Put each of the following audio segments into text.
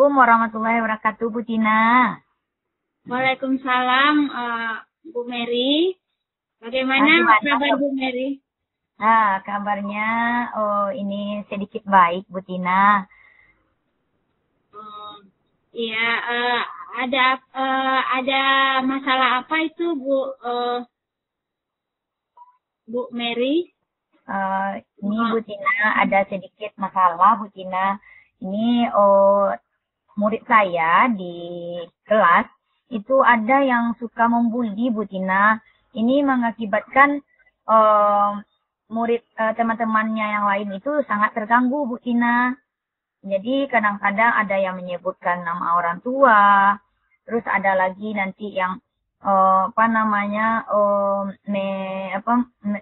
Assalamualaikum warahmatullahi wabarakatuh, Bu Tina. Waalaikumsalam, Bu Mary. Bagaimana kabar Bu Mary? Kabarnya ini sedikit baik, Bu Tina. Iya, ada masalah apa itu Bu Mary? Ini Bu Tina ada sedikit masalah, Bu Tina. Ini murid saya di kelas itu ada yang suka membuli, Bu Tina. Ini mengakibatkan murid teman-temannya yang lain itu sangat terganggu, Bu Tina. Jadi kadang-kadang ada yang menyebutkan nama orang tua, terus ada lagi nanti yang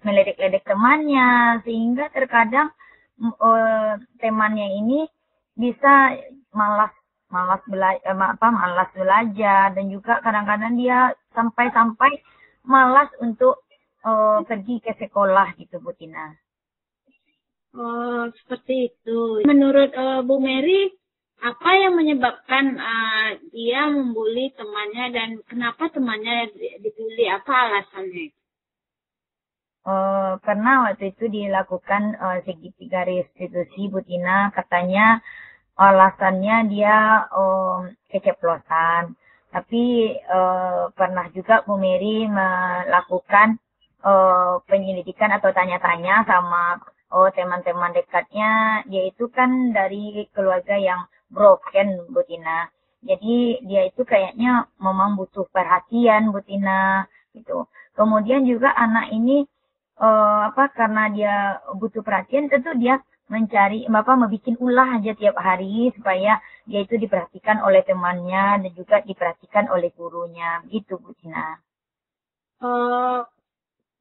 meledek-ledek temannya, sehingga terkadang temannya ini bisa malas belajar, dan juga kadang-kadang dia sampai malas untuk pergi ke sekolah gitu, Bu Tina. Oh, seperti itu. Menurut Bu Mary, apa yang menyebabkan dia membuli temannya dan kenapa temannya dibully? Apa alasannya? Karena waktu itu dilakukan segitiga restitusi, Bu Tina. Katanya alasannya dia keceplosan. Tapi pernah juga Bu Mary melakukan penyelidikan atau tanya-tanya sama teman-teman dekatnya. Dia itu kan dari keluarga yang broken, Bu Tina. Jadi dia itu kayaknya memang butuh perhatian, Bu Tina, gitu. Kemudian juga anak ini karena dia butuh perhatian, tentu dia membuat ulah aja tiap hari supaya dia itu diperhatikan oleh temannya dan juga diperhatikan oleh gurunya, gitu Bu Tina.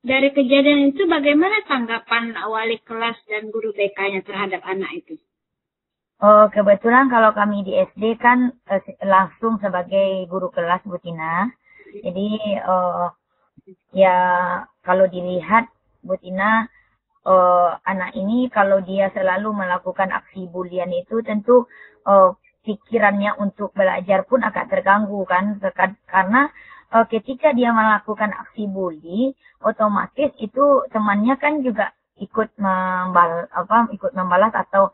Dari kejadian itu bagaimana tanggapan wali kelas dan guru BK-nya terhadap anak itu? Kebetulan kalau kami di SD kan langsung sebagai guru kelas, Bu Tina. Jadi ya kalau dilihat, Bu Tina, anak ini kalau dia selalu melakukan aksi bulian itu tentu pikirannya untuk belajar pun agak terganggu kan, karena ketika dia melakukan aksi bully, otomatis itu temannya kan juga ikut membalas atau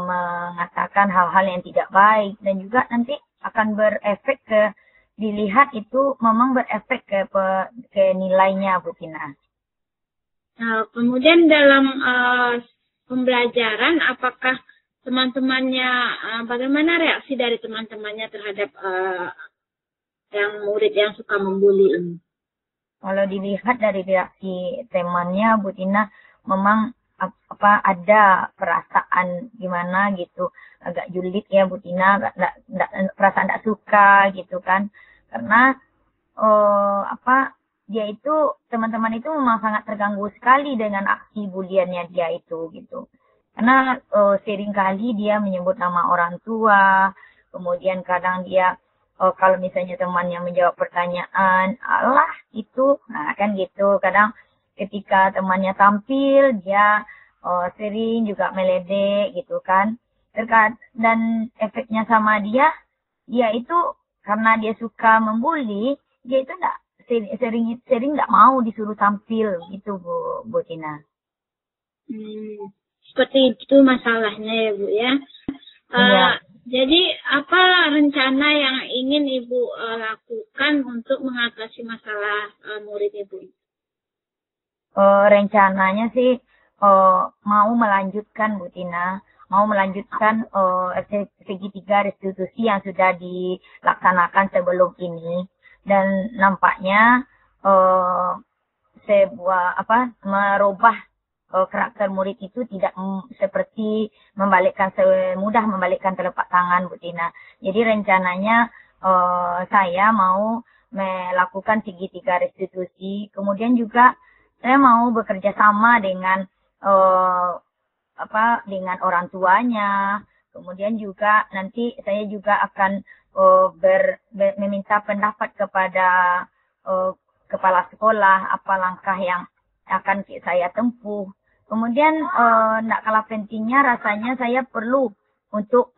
mengatakan hal-hal yang tidak baik, dan juga nanti akan berefek dilihat itu memang berefek ke nilainya, Bu Tina. Kemudian dalam pembelajaran, apakah teman-temannya, bagaimana reaksi dari teman-temannya terhadap yang murid yang suka membuli ini? Kalau dilihat dari reaksi temannya, Bu Tina, memang ada perasaan gimana gitu, agak julid ya Bu Tina, perasaan tidak suka gitu kan, karena dia itu, teman-teman itu memang sangat terganggu sekali dengan aksi buliannya dia itu gitu. Karena sering kali dia menyebut nama orang tua, kemudian kadang dia kalau misalnya temannya menjawab pertanyaan, alah itu, nah kan gitu. Kadang ketika temannya tampil, dia sering juga meledek gitu kan. Dan efeknya sama dia itu karena dia suka membuli, dia itu sering nggak mau disuruh tampil gitu, Bu Tina. Seperti itu masalahnya ya Bu ya. Iya. Jadi apa rencana yang ingin Ibu lakukan untuk mengatasi masalah murid Ibu? Rencananya sih mau melanjutkan, Bu Tina. Mau melanjutkan segitiga restitusi yang sudah dilaksanakan sebelum ini. Dan nampaknya merubah karakter murid itu tidak seperti semudah membalikkan telapak tangan, Bu Tina. Jadi rencananya saya mau melakukan segitiga restitusi, kemudian juga saya mau bekerja sama dengan dengan orang tuanya, kemudian juga nanti saya juga akan meminta pendapat kepada kepala sekolah apa langkah yang akan saya tempuh. Kemudian tidak kalah pentingnya rasanya saya perlu untuk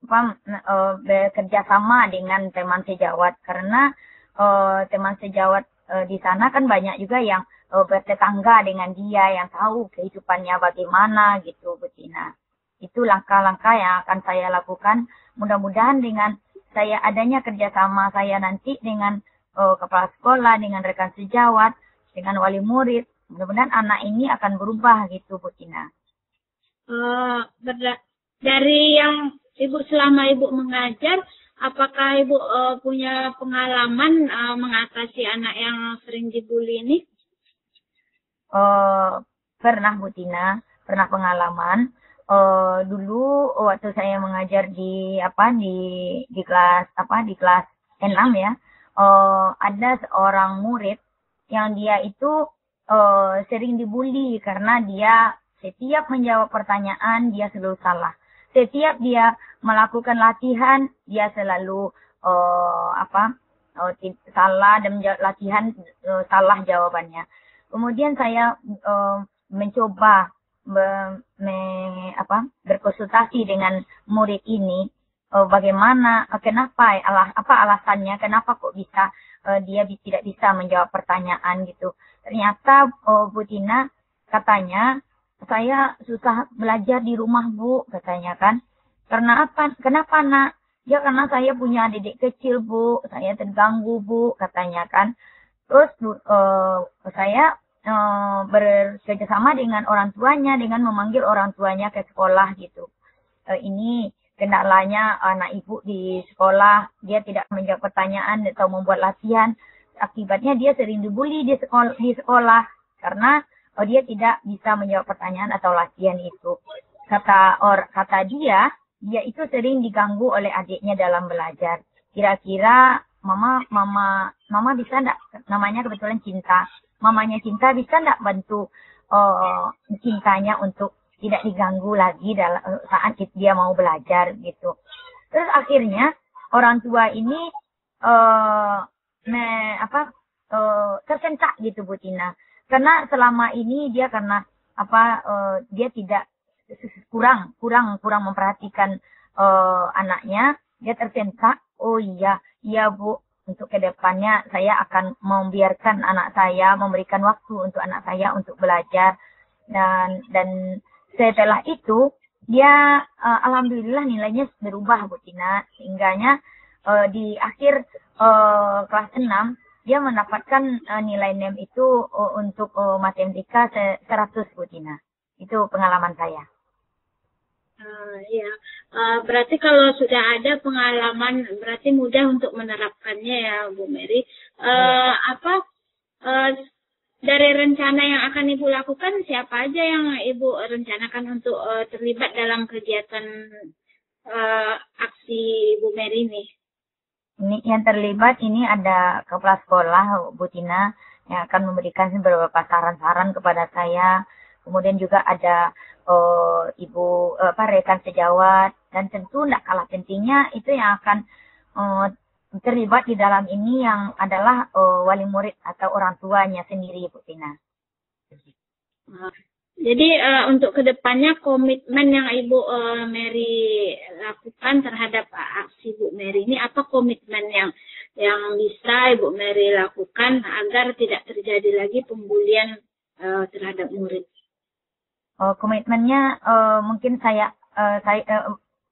bekerja sama dengan teman sejawat, karena teman sejawat di sana kan banyak juga yang bertetangga dengan dia, yang tahu kehidupannya bagaimana gitu, betina. Itu langkah-langkah yang akan saya lakukan. Mudah-mudahan dengan saya adanya kerjasama saya nanti dengan kepala sekolah, dengan rekan sejawat, dengan wali murid, mudah-mudahan anak ini akan berubah gitu, Bu Tina. Dari yang Ibu selama Ibu mengajar, apakah Ibu punya pengalaman mengatasi anak yang sering dibully ini? Pernah, Bu Tina, pernah pengalaman. Dulu waktu saya mengajar di kelas 6 ya, ada seorang murid yang dia itu sering dibully karena dia setiap menjawab pertanyaan dia selalu salah. Setiap dia melakukan latihan dia selalu salah, dan latihan salah jawabannya. Kemudian saya mencoba berkonsultasi dengan murid ini, bagaimana, kenapa, apa alasannya, kenapa kok bisa dia tidak bisa menjawab pertanyaan gitu. Ternyata Bu Tina katanya, saya susah belajar di rumah, Bu, katanya kan. Karena apa? Kenapa, Nak? Ya karena saya punya adik kecil, Bu, saya terganggu, Bu, katanya kan. Terus saya bekerjasama dengan orang tuanya, dengan memanggil orang tuanya ke sekolah gitu. Ini kendalanya anak ibu di sekolah, dia tidak menjawab pertanyaan atau membuat latihan. Akibatnya dia sering dibully di sekolah karena dia tidak bisa menjawab pertanyaan atau latihan itu. Kata dia itu sering diganggu oleh adiknya dalam belajar. Kira-kira mama bisa enggak, namanya kebetulan Cinta. Mamanya Cinta bisa enggak bantu Cintanya untuk tidak diganggu lagi saat dia mau belajar gitu. Terus akhirnya orang tua ini tersentak gitu, Bu Tina. Karena selama ini dia dia tidak kurang memperhatikan anaknya, dia tersentak. Oh iya Bu, untuk kedepannya saya akan membiarkan anak saya, memberikan waktu untuk anak saya untuk belajar, dan setelah itu dia alhamdulillah nilainya berubah, Bu Tina, sehingganya di akhir kelas 6 dia mendapatkan nilai NEM itu untuk matematika 100, Bu Tina. Itu pengalaman saya. Ya, berarti kalau sudah ada pengalaman berarti mudah untuk menerapkannya ya, Bu Mary. Dari rencana yang akan Ibu lakukan, siapa aja yang Ibu rencanakan untuk terlibat dalam kegiatan aksi Bu Mary ini? Ini yang terlibat ini ada kepala sekolah, Bu Tina, yang akan memberikan beberapa saran-saran kepada saya. Kemudian juga ada rekan sejawat, dan tentu tidak kalah pentingnya itu yang akan terlibat di dalam ini yang adalah wali murid atau orang tuanya sendiri, Bu Tina. Jadi untuk kedepannya komitmen yang Ibu Mary lakukan terhadap aksi Bu Mary ini, apa komitmen yang bisa Ibu Mary lakukan agar tidak terjadi lagi pembulian terhadap murid? Komitmennya mungkin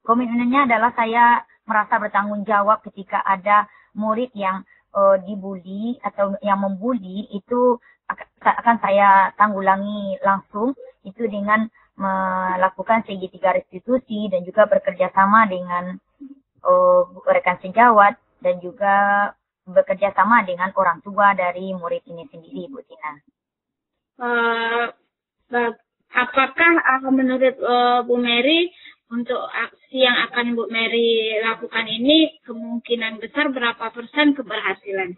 komitmennya adalah saya merasa bertanggung jawab ketika ada murid yang dibully atau yang membuli, itu akan saya tanggulangi langsung, itu dengan melakukan segitiga restitusi dan juga bekerja sama dengan rekan sejawat dan juga bekerja sama dengan orang tua dari murid ini sendiri, Bu Tina. Apakah menurut Bu Mary untuk aksi yang akan Bu Mary lakukan ini kemungkinan besar berapa persen keberhasilan?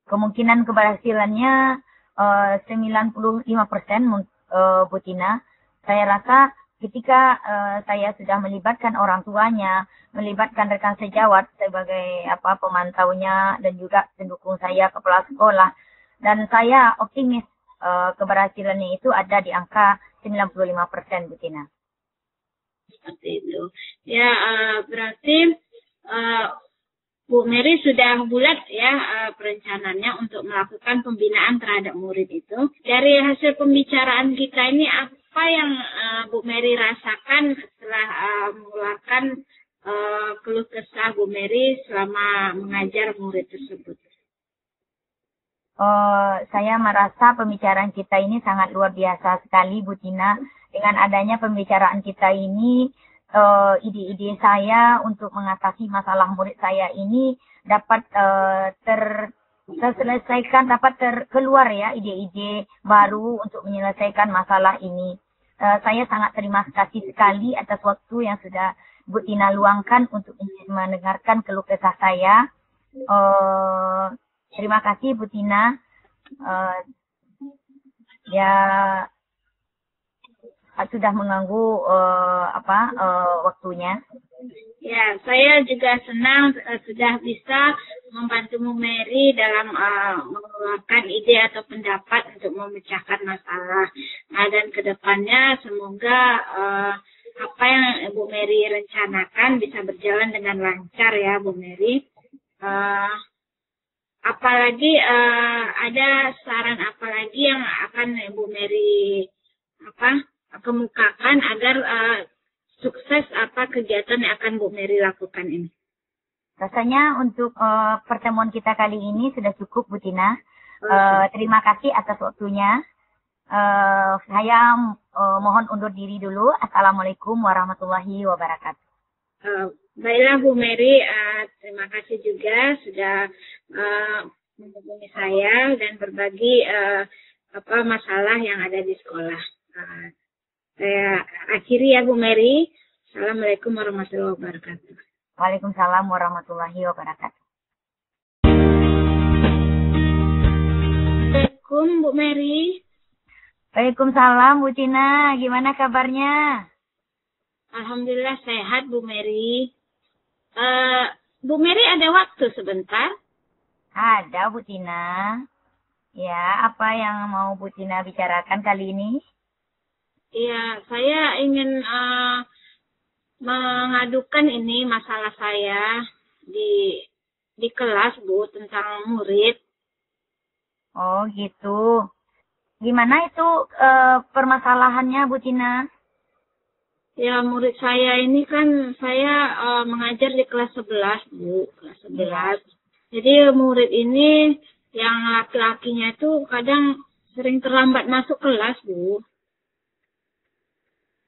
Kemungkinan keberhasilannya 95%, Bu Tina. Saya rasa ketika saya sudah melibatkan orang tuanya, melibatkan rekan sejawat sebagai pemantaunya dan juga pendukung saya, kepala sekolah, dan saya optimis keberhasilannya itu ada di angka 95%, Bu Tina. seperti itu. Ya, berarti Bu Mary sudah bulat ya perencanaannya untuk melakukan pembinaan terhadap murid itu. Dari hasil pembicaraan kita ini, apa yang Bu Mary rasakan setelah mengeluarkan keluh kesah Bu Mary selama mengajar murid tersebut? Saya merasa pembicaraan kita ini sangat luar biasa sekali, Bu Tina. Dengan adanya pembicaraan kita ini, ide-ide saya untuk mengatasi masalah murid saya ini dapat terselesaikan, dapat keluar ya ide-ide baru untuk menyelesaikan masalah ini. Saya sangat terima kasih sekali atas waktu yang sudah Bu Tina luangkan untuk mendengarkan keluh kesah saya. Terima kasih Bu Tina. Ya sudah mengganggu waktunya. Ya, saya juga senang sudah bisa membantu Bu Mary dalam mengeluarkan ide atau pendapat untuk memecahkan masalah. Nah, dan kedepannya semoga apa yang Bu Mary rencanakan bisa berjalan dengan lancar ya, Bu Mary. Apalagi ada saran apa lagi yang akan Bu Mary kemukakan agar sukses kegiatan yang akan Bu Mary lakukan ini? Rasanya untuk pertemuan kita kali ini sudah cukup, Bu Tina. Terima kasih atas waktunya. Saya mohon undur diri dulu. Assalamualaikum warahmatullahi wabarakatuh. Baiklah Bu Mary, terima kasih juga sudah menghubungi saya dan berbagi masalah yang ada di sekolah. Saya akhiri ya Bu Mary. Assalamualaikum warahmatullahi wabarakatuh. Waalaikumsalam warahmatullahi wabarakatuh. Assalamualaikum Bu Mary. Waalaikumsalam Bu Tina. Gimana kabarnya? Alhamdulillah sehat Bu Mary. Bu Mary ada waktu sebentar? Ada Bu Tina. Ya, apa yang mau Bu Tina bicarakan kali ini? Iya, saya ingin mengadukan ini masalah saya di kelas Bu tentang murid. Oh gitu. Gimana itu permasalahannya Bu Tina? Ya, murid saya ini kan saya mengajar di kelas 11 Bu, kelas 11. Jadi murid ini yang laki-lakinya itu kadang sering terlambat masuk kelas Bu.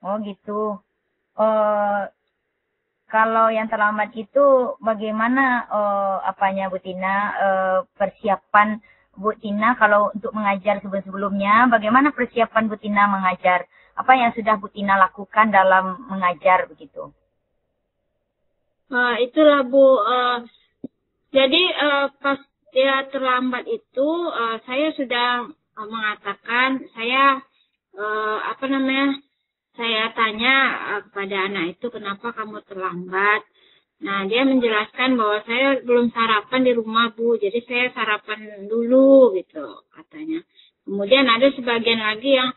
Oh gitu. Kalau yang terlambat itu bagaimana Bu Tina persiapan Bu Tina kalau untuk mengajar sebelum-sebelumnya? Bagaimana persiapan Bu Tina mengajar? Apa yang sudah Bu Tina lakukan dalam mengajar begitu? Itulah Bu. Jadi pas dia terlambat itu saya sudah mengatakan saya saya tanya kepada anak itu, kenapa kamu terlambat? Nah, dia menjelaskan bahwa saya belum sarapan di rumah, Bu. Jadi saya sarapan dulu, gitu, katanya. Kemudian ada sebagian lagi yang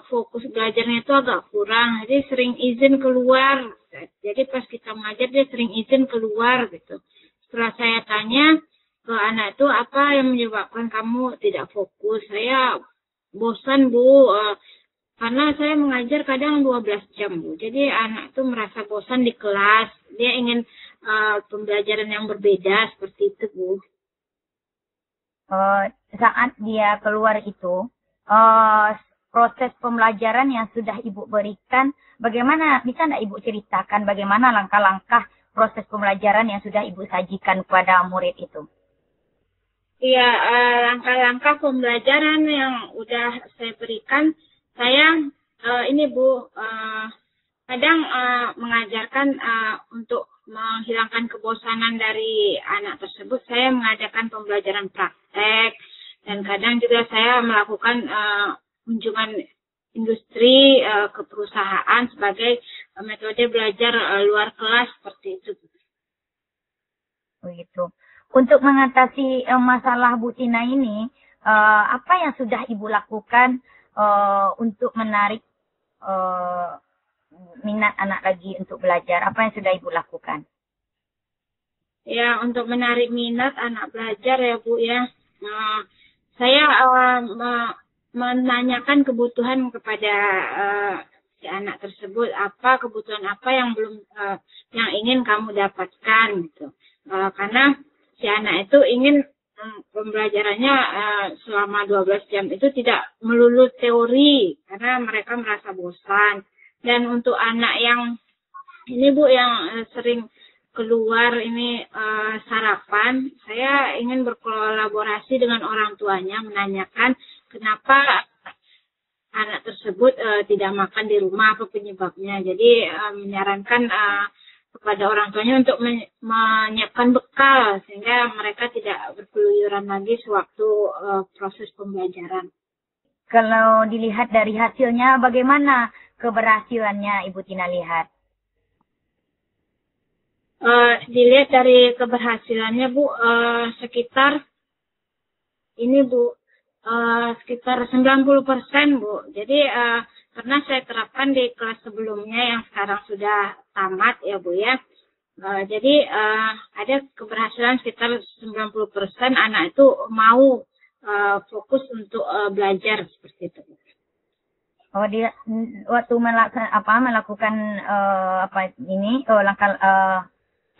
fokus belajarnya itu agak kurang. Jadi sering izin keluar. Jadi pas kita mengajar, dia sering izin keluar, gitu. Setelah saya tanya ke anak itu, apa yang menyebabkan kamu tidak fokus? Saya bosan, Bu. Karena saya mengajar kadang 12 jam, Bu. Jadi anak itu merasa bosan di kelas. Dia ingin pembelajaran yang berbeda seperti itu, Bu. Saat dia keluar itu, proses pembelajaran yang sudah Ibu berikan, bagaimana? Bisa nggak Ibu ceritakan bagaimana langkah-langkah proses pembelajaran yang sudah Ibu sajikan kepada murid itu? Iya, langkah-langkah pembelajaran yang udah saya berikan, saya ini Bu, kadang mengajarkan untuk menghilangkan kebosanan dari anak tersebut, saya mengajarkan pembelajaran praktek, dan kadang juga saya melakukan kunjungan industri ke perusahaan sebagai metode belajar luar kelas seperti itu. Begitu. Untuk mengatasi masalah Bu Tina ini, apa yang sudah Ibu lakukan untuk menarik minat anak lagi untuk belajar? Apa yang sudah Ibu lakukan? Ya, untuk menarik minat anak belajar ya Bu ya. Nah, saya menanyakan kebutuhan kepada si anak tersebut, apa kebutuhan apa yang belum yang ingin kamu dapatkan gitu. Karena si anak itu ingin pembelajarannya selama 12 jam itu tidak melulu teori karena mereka merasa bosan. Dan untuk anak yang ini Bu yang sering keluar ini sarapan, saya ingin berkolaborasi dengan orang tuanya menanyakan kenapa anak tersebut tidak makan di rumah, apa penyebabnya. Jadi menyarankan kepada orang tuanya untuk menyiapkan bekal sehingga mereka tidak berkeluyuran lagi sewaktu proses pembelajaran. Kalau dilihat dari hasilnya, bagaimana keberhasilannya Ibu Tina lihat? Dilihat dari keberhasilannya Bu, sekitar ini Bu, sekitar 90% Bu. Jadi karena saya terapkan di kelas sebelumnya yang sekarang sudah tamat ya Bu ya. Jadi ada keberhasilan sekitar 90% anak itu mau fokus untuk belajar seperti itu. Oh, dia waktu melakukan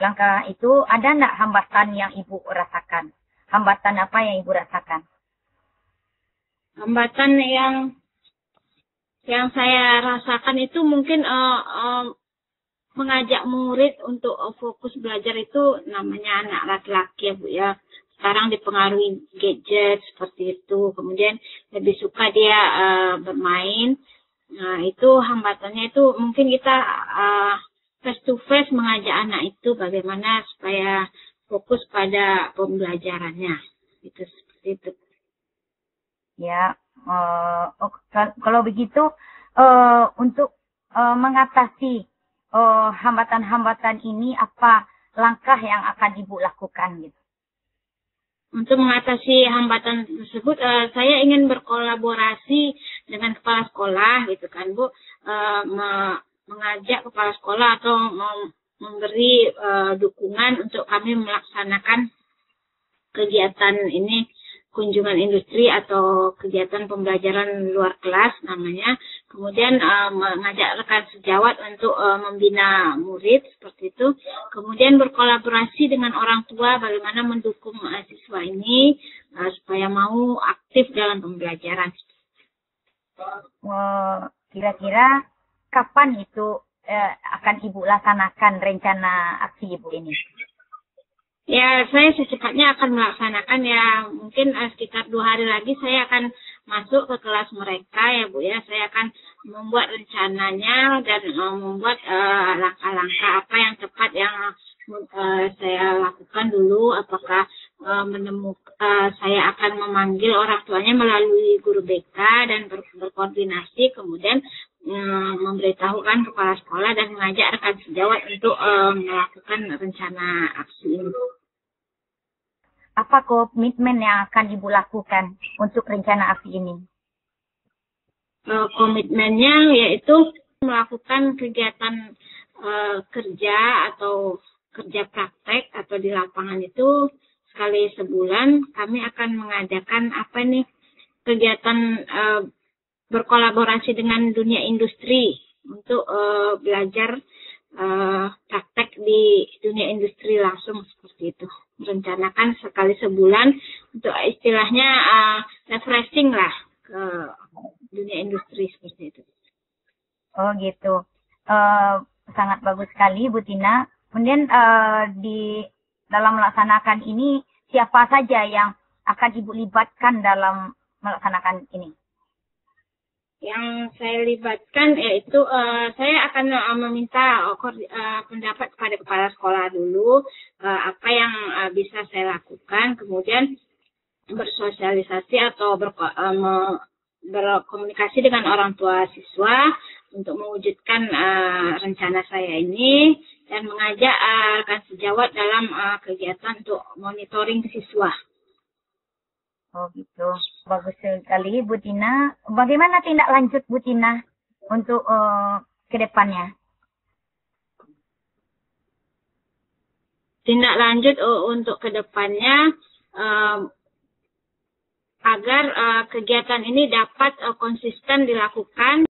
langkah itu, ada enggak hambatan yang Ibu rasakan? Hambatan apa yang Ibu rasakan? Hambatan yang saya rasakan itu mungkin mengajak murid untuk fokus belajar itu namanya anak laki-laki ya Bu ya. Sekarang dipengaruhi gadget seperti itu. Kemudian lebih suka dia bermain. Nah, itu hambatannya itu mungkin kita face to face mengajak anak itu bagaimana supaya fokus pada pembelajarannya. Itu seperti itu. Ya, kalau begitu untuk mengatasi hambatan-hambatan ini, apa langkah yang akan Ibu lakukan gitu? Untuk mengatasi hambatan tersebut, saya ingin berkolaborasi dengan kepala sekolah gitu kan Bu, mengajak kepala sekolah atau memberi dukungan untuk kami melaksanakan kegiatan ini, kunjungan industri atau kegiatan pembelajaran luar kelas namanya. Kemudian mengajak rekan sejawat untuk membina murid seperti itu. Kemudian berkolaborasi dengan orang tua bagaimana mendukung siswa ini supaya mau aktif dalam pembelajaran. Kira-kira kapan itu akan Ibu laksanakan rencana aksi Ibu ini? Ya, saya secepatnya akan melaksanakan ya, mungkin sekitar 2 hari lagi saya akan masuk ke kelas mereka ya Bu ya. Saya akan membuat rencananya dan membuat langkah-langkah apa yang tepat yang saya lakukan dulu. Apakah saya akan memanggil orang tuanya melalui guru BK dan berkoordinasi, kemudian memberitahukan kepala sekolah dan mengajak rekan sejawat untuk melakukan rencana aksi ini. Apa komitmen yang akan Ibu lakukan untuk rencana aksi ini? Komitmennya yaitu melakukan kegiatan kerja atau kerja praktek atau di lapangan itu sekali sebulan. Kami akan mengadakan kegiatan berkolaborasi dengan dunia industri untuk belajar praktek di dunia industri langsung seperti itu. Merencanakan sekali sebulan untuk istilahnya refreshing lah ke dunia industri seperti itu. Oh gitu. Sangat bagus sekali Bu Tina. Kemudian di dalam melaksanakan ini siapa saja yang akan Ibu libatkan dalam melaksanakan ini? Yang saya libatkan yaitu saya akan meminta pendapat kepada kepala sekolah dulu apa yang bisa saya lakukan, kemudian bersosialisasi atau berkomunikasi dengan orang tua siswa untuk mewujudkan rencana saya ini dan mengajak rekan sejawat dalam kegiatan untuk monitoring siswa. Oh gitu, bagus sekali Bu Tina. Bagaimana tindak lanjut Bu Tina untuk ke depannya? Tindak lanjut untuk ke depannya agar kegiatan ini dapat konsisten dilakukan.